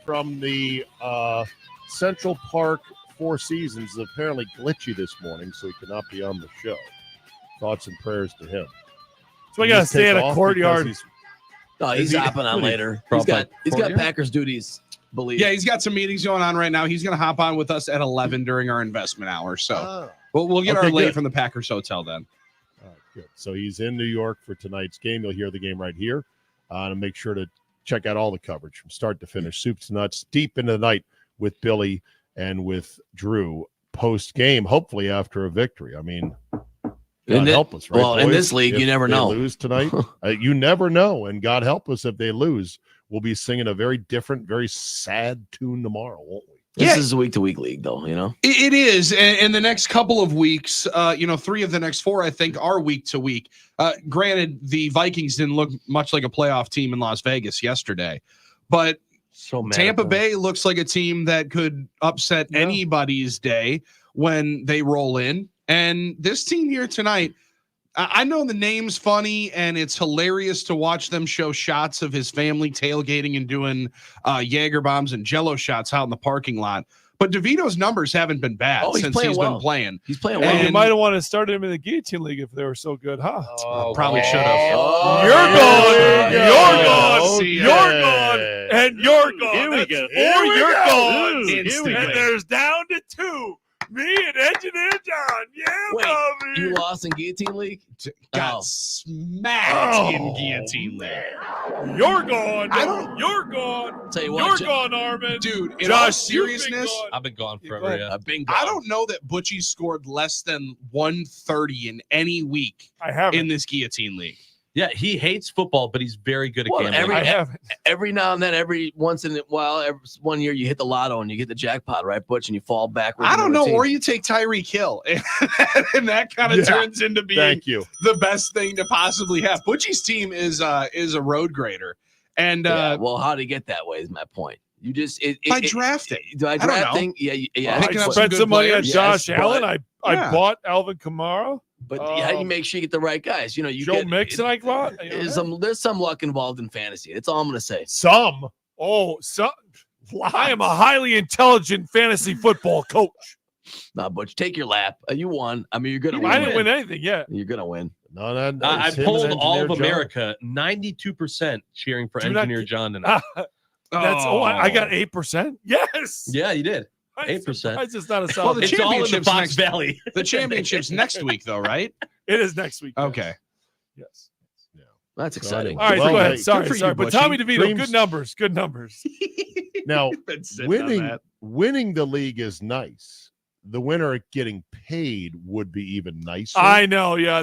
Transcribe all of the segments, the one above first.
from the Central Park Four Seasons is apparently glitchy this morning, so he could not be on the show. Thoughts and prayers to him. So I got to stay in a courtyard. No, he's hopping on later. He's got Packers duties. Yeah, he's got some meetings going on right now. He's going to hop on with us at 11 during our investment hour. So we'll get our late from the Packers hotel then. Good. So he's in New York for tonight's game. You'll hear the game right here. And make sure to check out all the coverage from start to finish, soup to nuts, deep into the night with Billy and with Drew post-game, hopefully after a victory. I mean, God help us, right? Well, boys? In this league, you never know. Lose tonight, you never know. And God help us if they lose. We'll be singing a very different, very sad tune tomorrow, won't we? This is a week-to-week league, though, you know? It is. And the next couple of weeks, 3 of the next 4, I think, are week-to-week. Granted, the Vikings didn't look much like a playoff team in Las Vegas yesterday. But Tampa Bay looks like a team that could upset anybody's day when they roll in. And this team here tonight, I know the name's funny and it's hilarious to watch them show shots of his family tailgating and doing Jaeger bombs and Jello shots out in the parking lot. But DeVito's numbers haven't been bad since he's been playing. He's playing well. You might have wanted to start him in the Guillotine League if they were so good, huh? Probably should have. You're gone. You're gone. You're gone. And you're gone. Here we go. Or you're gone. Instantly. And there's down to 2. Me and Engineer John. Yeah, Wait, baby. you lost in Guillotine League? Got smacked in Guillotine League. You're gone. You're gone. Tell you what, You're gone, Armin. Dude, in all seriousness, I've been gone forever. Yeah. I've been gone. I don't know that Butchie scored less than 130 in any week I haven't. in this Guillotine League. Yeah, he hates football, but he's very good at gambling. Every now and then, every once in a while, one year you hit the lotto and you get the jackpot, right, Butch, and you fall backwards. I don't know, or you take Tyreek Hill, and that kind of turns into being the best thing to possibly have. Butchie's team is a road grader, and well, how to get that way is my point. You just by drafting. By drafting, yeah. I spent some money on Josh Allen. I bought Alvin Kamara. But how do you make sure you get the right guys? You know, you Joe Mixon. I bought. There's some luck involved in fantasy. That's all I'm going to say. Some. I am a highly intelligent fantasy football coach. Nah, Butch, take your lap. You won. I mean, you're gonna win. I didn't win anything yet. You're gonna win. No, I polled all of America. 92% cheering for Engineer John tonight. I got 8%. Yes. Yeah, you did. 8%. It's just not a well, solid. the It's all in the Fox next, Valley. The championship's next week, though, right? It is next week. Okay. Yes. Yeah. That's exciting. All right, go ahead. Sorry. But Butchie. Tommy DeVito, good numbers. Good numbers. Now, winning the league is nice. The winner getting paid would be even nicer. I know. Yeah.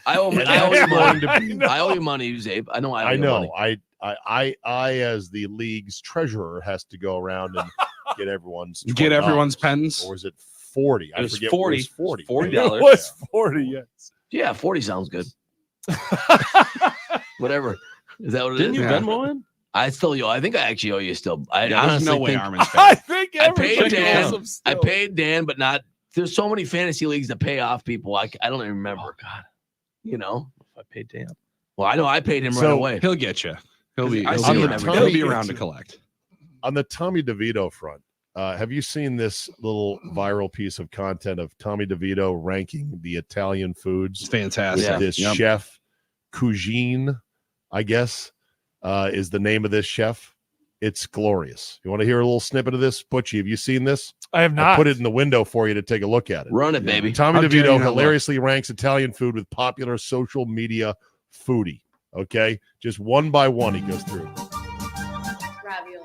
I owe you money. I owe you money, Zabe. I know. I know. I as the league's treasurer has to go around and get everyone's pens. Or is it 40? It was 40. It was $40. $40. It was 40. Yes. Yeah, 40 sounds good. Whatever. Is that what it Didn't is? you Venmo him? I think I actually owe you still. I there's honestly no way think, Armin's I think I paid Dan. Dan. I paid Dan, but not. There's so many fantasy leagues that pay off people. I don't even remember. Oh, God. You know, If I paid Dan. well, I know I paid him right away. He'll get you. He'll be around to collect. On the Tommy DeVito front, have you seen this little viral piece of content of Tommy DeVito ranking the Italian foods? It's fantastic. This chef, Cuisine, I guess, is the name of this chef. It's glorious. You want to hear a little snippet of this? Butchie, have you seen this? I have not. I put it in the window for you to take a look at it. Run it, baby. Tommy DeVito hilariously ranks Italian food with popular social media foodie. Okay? Just one by one he goes through. Raviolis.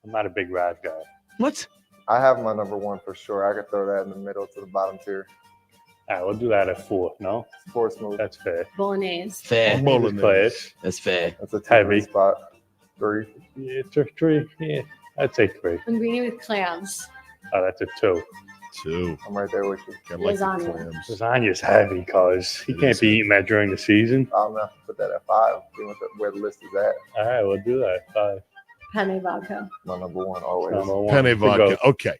I'm not a big Rav guy. What? I have my number one for sure. I could throw that in the middle to the bottom tier. All right, we'll do that at 4. No? 4 smooth. That's fair. Bolognese. Fair. Bolognese. That's fair. That's a Heavy. spot. 3. Yeah, 3. Yeah, I'd say 3. Linguine with clams. Oh, that's a 2. 2. I'm right there with you. I like the Lasagna. clams. Lasagna's heavy because you can't be eating that during the season. I don't know. Put that at 5. See where the list is at. All right, we'll do that at 5. Penne vodka. My number one always. Number 1. Penne To vodka. go. Okay.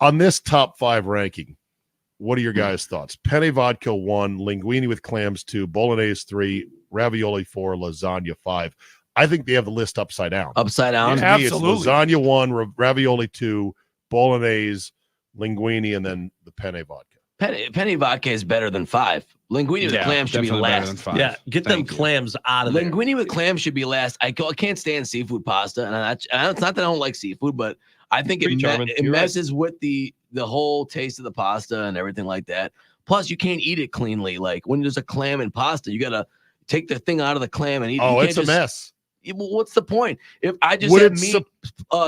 On this top 5 ranking, what are your guys' thoughts? Penne vodka 1, linguine with clams 2, bolognese 3, ravioli 4, lasagna 5. I think they have the list upside down. Upside down. To me, Absolutely. it's lasagna 1, ravioli 2, bolognese, linguine, and then the penne vodka. Penny vodka is better than 5. Linguine with clams should be definitely better than last. 5. Yeah, get them Thank you. clams out of there. Linguine with clams should be last. I can't stand seafood pasta, and it's not that I don't like seafood, but I think Preach, Armin. it You're right. messes with the whole taste of the pasta and everything like that. Plus, you can't eat it cleanly. Like when there's a clam in pasta, you gotta take the thing out of the clam and eat it. Oh, You it's can't a mess. Well, what's the point? If I just Would have it meat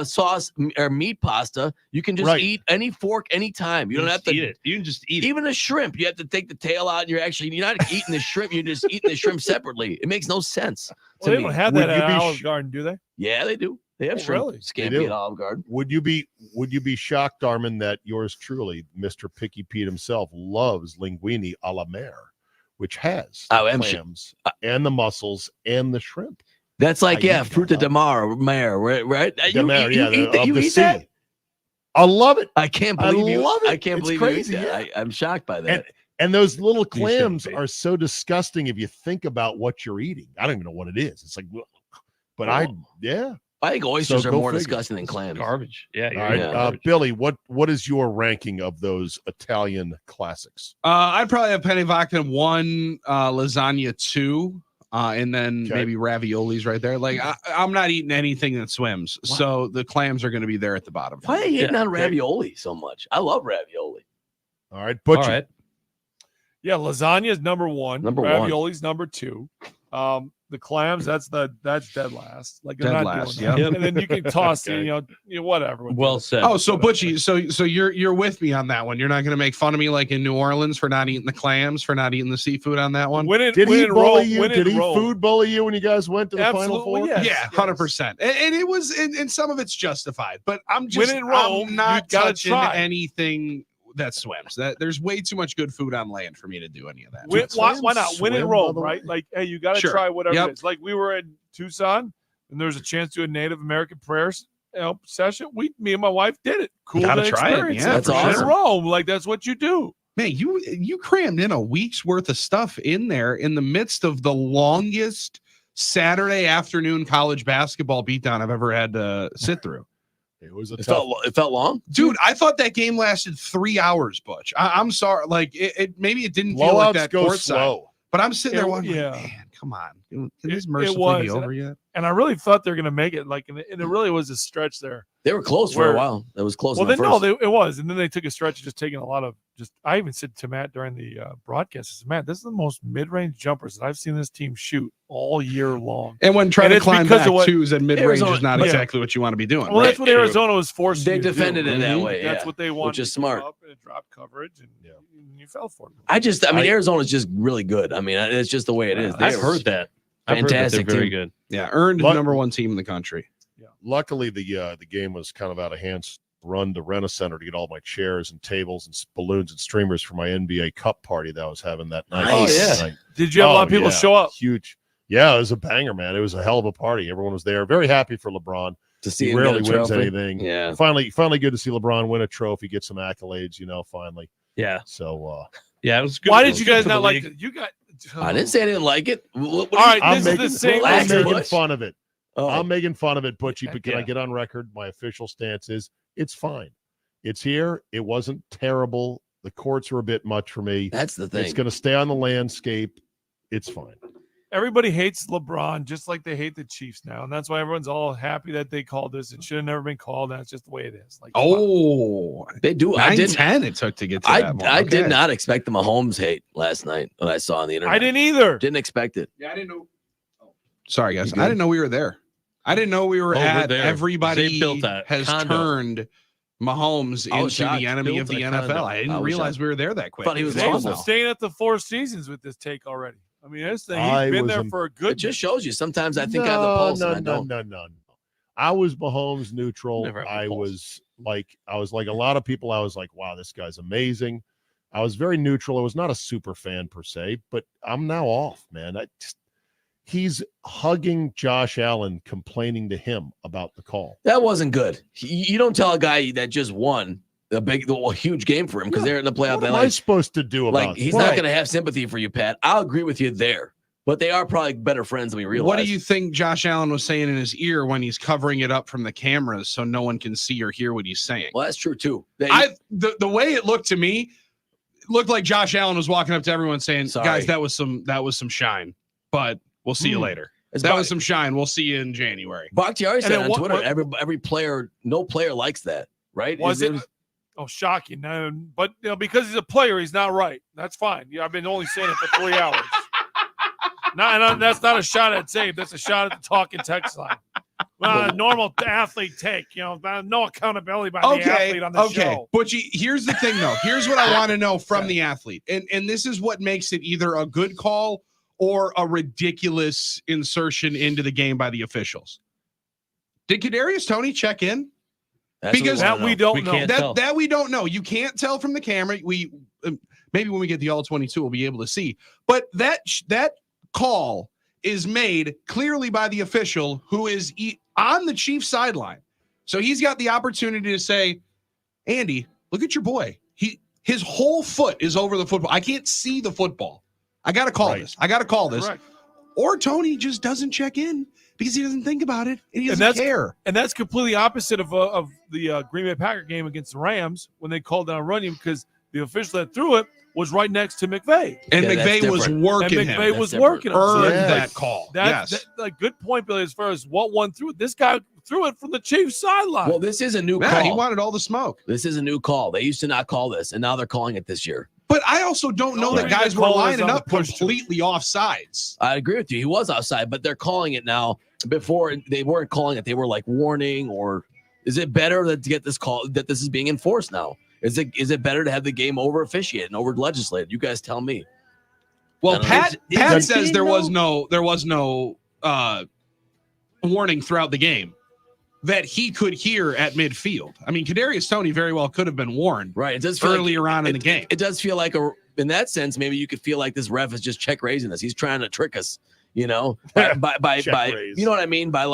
sauce or meat pasta, you can just Right. eat any fork anytime. You don't have just to eat it. You can just eat it. even a shrimp. You have to take the tail out, and you're not eating the shrimp. You're just eating the shrimp separately. It makes no sense Well, to they me. don't have Would that you at be Olive Garden, do they? Yeah, they do. They have Oh, shrimp. really? Scampi They do. at Olive Garden. Would you be shocked, Armin, that yours truly, Mr. Picky Pete himself, loves linguine a la mer, which has Oh, the I'm clams and the mussels and the shrimp. That's like I eat fruta that. de mar, right? The mer, yeah, you of the eat sea. that? I love it. I can't I believe you. love it. I can't It's believe crazy, you eat that. yeah. I'm shocked by that. And those little shouldn't clams be. are so disgusting if you think about what you're eating. I don't even know what it is. It's like, but Oh. yeah. I think oysters So are go more figure. disgusting than clams. Garbage. Yeah. All you're right, Yeah. garbage. Billy, what is your ranking of those Italian classics? I'd probably have penny vodka 1, lasagna 2, and then Okay. maybe raviolis right there. Like I'm not eating anything that swims, Wow. so the clams are going to be there at the bottom. Why are you hating Yeah, on okay. ravioli so much? I love ravioli. All right, All Butchie. right. Yeah, lasagna is number 1. Number one. Ravioli's number 2. The clams, that's dead last. Like they're Dead not last, doing that. yep. And then you can toss Okay. whatever. with Well that. said. Oh, so Butchie, so you're with me on that one. You're not going to make fun of me like in New Orleans for not eating the clams, for not eating the seafood on that one. Did he bully you? When Did in he Rome. food bully you when you guys went to the Final Absolutely, Four? yes. Yeah, 100%. And it was, and some of it's justified, but I'm just, in Rome, I'm not you gotta touching try. anything that swims. That there's way too much good food on land for me to do any of that. Why not? Win in swim, Rome, by the right? way. Like, hey, you got to Sure. try whatever Yep. it is. Like we were in Tucson, and there's a chance to do a Native American prayers session. Me and my wife did it. Cool Gotta to try it. experience. Yeah, That's Win in awesome. Rome, like that's what you do. Man, you crammed in a week's worth of stuff in there in the midst of the longest Saturday afternoon college basketball beatdown I've ever had to sit through. It was a It tough. felt long. Dude, I thought that game lasted 3 hours, Butch. I'm sorry. Like it maybe it didn't feel like Blowouts that go courtside. slow. But I'm sitting there It- wondering, yeah. man, come on. Can It- this it mercifully was, be and over yet? And I really thought they were going to make it. Like, and it really was a stretch there. They were close for Where- a while. It was close. Well, in the then no, first. it was, and then they took a stretch of just taking a lot of just. I even said to Matt during the broadcast, I said, "Matt, this is the most mid-range jumpers that I've seen this team shoot all year long." And when trying And to it's clean because back of what- twos and mid range is Arizona- not yeah. exactly what you want to be doing. Well, that's right? what Arizona was forced. They you to do. defended it that Mhm. way. That's Yeah. what they wanted. Which is to give smart. Up and drop coverage, and you fell for it. I mean, I- Arizona's just really good. I mean, it's just the way it is. I've They're- heard that. I've heard that they're Fantastic very team. good. Yeah, earned Luck- number 1 team in the country. Luckily, the game was kind of out of hands. Run to Rent-A-Center to get all my chairs and tables and balloons and streamers for my NBA Cup party that I was having that night. Oh, yeah. That night. Did you have a lot of people yeah, show up? Huge. Yeah, it was a banger, man. It was a hell of a party. Everyone was there. Very happy for LeBron. to see He him rarely get a wins trophy. anything. Yeah. Finally good to see LeBron win a trophy, get some accolades. Finally. Yeah. So Yeah. It was good. Why It did was you good guys for the not like league. it? You got. I didn't say I didn't like it. What All right, I'm this is making, the same. Relax, I'm making Butch. fun of it. Oh, I'm making fun of it, Butchie, but can I Yeah. get on record? My official stance is it's fine. It's here. It wasn't terrible. The courts are a bit much for me. that's the It's thing. going to stay on the landscape. It's fine. Everybody hates LeBron just like they hate the Chiefs now, and that's why everyone's all happy that they called this. It should have never been called. That's just the way it is. Like, Oh, They do. I didn't. 9-10 it took to get to I that one. did Okay. not expect the Mahomes hate last night. What I saw on the internet. I didn't either. Didn't expect it. Yeah, I didn't know. Sorry, guys. You good? I didn't know we were there. I didn't know we were Oh, we're at there. everybody They built that has condo. turned Mahomes I was into shocked. the enemy Built of the a NFL. condo. I I didn't was realize shocked. we were there that quick. Thought he was It's They've awesome. been awesome. staying at the Four Seasons with this take already. I mean, this thing, I he's been was there am- for a It good. just shows you. Sometimes I think I have the pulse, and I don't. No. I was Mahomes neutral. Never have the I pulse. was like a lot of people. I was like, wow, this guy's amazing. I was very neutral. I was not a super fan per se, but I'm now off, man. He's hugging Josh Allen, complaining to him about the call. That wasn't good. You don't tell a guy that just won a huge game for him because Yeah. they're in the playoff. What am I supposed to do about Like he's it? not going to have sympathy for you, Pat. I'll agree with you there. But they are probably better friends than we realize. What do you think Josh Allen was saying in his ear when he's covering it up from the cameras so no one can see or hear what he's saying? Well, that's true too. The way it looked to me, it looked like Josh Allen was walking up to everyone saying, Sorry. "Guys, that was some shine, but we'll see you later. That was some shine. We'll see you in January." Bakhtiari said then on Twitter, every player, no player likes that, right? Was it? Oh, shocking. But because he's a player, he's not right. That's fine. Yeah, I've been only saying it for 3 hours. That's not a shot at Zabe. That's a shot at the talking text line. Well, a normal athlete take, no accountability by the athlete on the show. Butchie, here's the thing, though. Here's what I want to know from the athlete. And this is what makes it either a good call or a ridiculous insertion into the game by the officials. Did Kadarius Toney check in? Because that we don't know. can't tell. That we don't know. You can't tell from the camera. We maybe when we get the all 22, we'll be able to see. But that call is made clearly by the official who is on the Chiefs sideline. So he's got the opportunity to say, "Andy, look at your boy. His whole foot is over the football. I can't see the football. I got to call this. I got to call this." Correct. Or Tony just doesn't check in because he doesn't think about it and he doesn't care. And that's completely opposite of the Green Bay Packer game against the Rams when they called down running because the official that threw it was right next to McVay. And Yeah, that's McVay was different. working And him. McVay was working him. Earned Yeah. that call. Yes. Like good point, Billy, as far as what one threw it. This guy threw it from the Chiefs sideline. Well, this is a new Yeah, call. he wanted all the smoke. This is a new call. They used to not call this, and now they're calling it this year. But I also don't know No, that the guys were call is lining on the up push to- completely off sides. I agree with you. He was outside, but they're calling it now. Before they weren't calling it. They were like warning, or is it better to get this call that this is being enforced now? Is it better to have the game over officiated and over legislated? You guys tell me. Well, Pat Is it says being there was no warning throughout the game that he could hear at midfield. I mean, Kadarius Toney very well could have been warned Right. It does feel like- earlier on in the game. It does feel like in that sense, maybe you could feel like this ref is just check raising this. He's trying to trick us, by Check raise. you know what I mean? By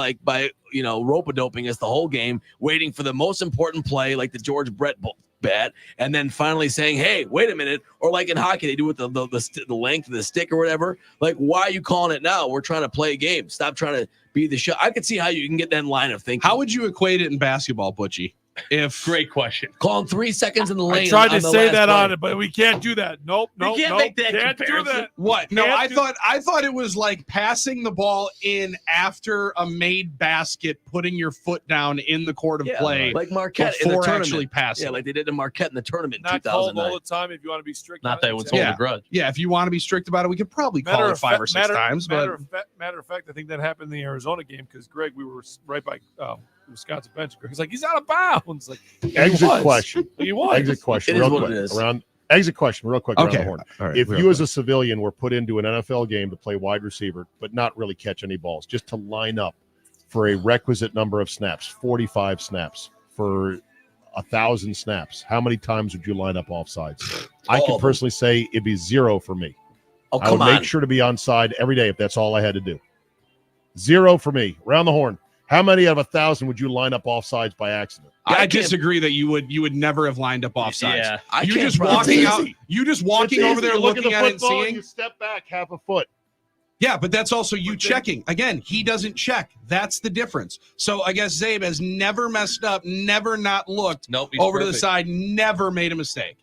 rope-a-doping us the whole game, waiting for the most important play, like the George Brett bat, and then finally saying, "Hey, wait a minute," or like in hockey, they do with the length of the stick or whatever. Like, why are you calling it now? We're trying to play a game. Stop trying to be the show. I could see how you can get that line of thinking. How would you equate it in basketball, Butchie? If Great question. Calling 3 seconds in the lane? I tried to the say last that play. on it, but we can't do that. Nope. can't make that can't do comparison. that. what? No, Can't I thought it was like passing the ball in after a made basket, putting your foot down in the court of Yeah, play like Marquette in the before tournament. actually passing. Yeah, like they did in Marquette in the tournament in Not called all 2009. the time if you want to be strict. Not on that it was hold Yeah. a grudge. Yeah, if you want to be strict about it, we could probably call it 5 or 6 times. But Matter of fact, I think that happened in the Arizona game because Greg, we were right by Wisconsin bench. Greg's like, he's out of bounds. Like, Exit was. question. he was. Exit question. It is Real what quick. it is. Exit question. Real quick. Around okay, the horn. all right, If real you as quick. a civilian were put into an NFL game to play wide receiver, but not really catch any balls, just to line up for a requisite number of snaps, 45 snaps for 1,000 snaps, how many times would you line up offsides? I All can of them. personally say it'd be 0 for me. Oh, I would come on. make sure to be onside every day if that's all I had to do. 0 for me. Round the horn. How many out of 1,000 would you line up offsides by accident? I can't- disagree that you would never have lined up offsides. Yeah. I You're can't just promise walking it. out. You just walking It's over easy. there You look looking the at it and football seeing. You step back half a foot. Yeah, but that's also you But then- checking. Again, he doesn't check. That's the difference. So I guess Zabe has never messed up, never not looked Nope. he's over to the perfect. side, never made a mistake.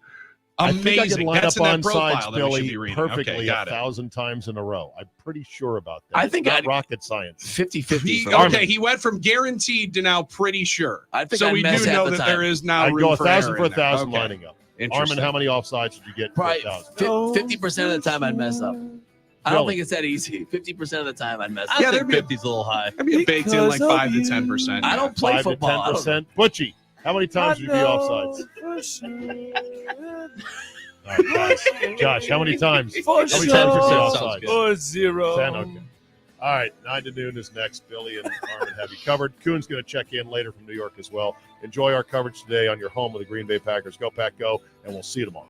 I think I Amazing. can line That's up in on that profile sides, that we should Billy, be reading. perfectly Okay, got it. 1,000 times in a row. I'm pretty sure about that. I It's think not I'd- rocket science. 50-50 He, for Armin. okay, he went from guaranteed to now pretty sure. I think So I'd we mess do half know the that time. there is now I'd room go for 1,000 error for in there. 1,000 Okay. lining up. Interesting. Armin, how many offsides did you get for Probably 1,000? 50% of the time I'd mess up. I don't Really? think it's that easy. 50% of the time I'd mess I up. Yeah, think there'd be- 50's a little high. I mean, baked in like Because of 5 to you. 10%. I don't play 5 to football. I don't- 10%. Butchie, how many times would you be offsides? All right, Josh, how many times? For How many times would you be sure. offsides? For 0. 10, okay. All right, 9 to noon is next. Billy and Armin have you covered. Coon's going to check in later from New York as well. Enjoy our coverage today on your home of the Green Bay Packers. Go, Pack, go, and we'll see you tomorrow.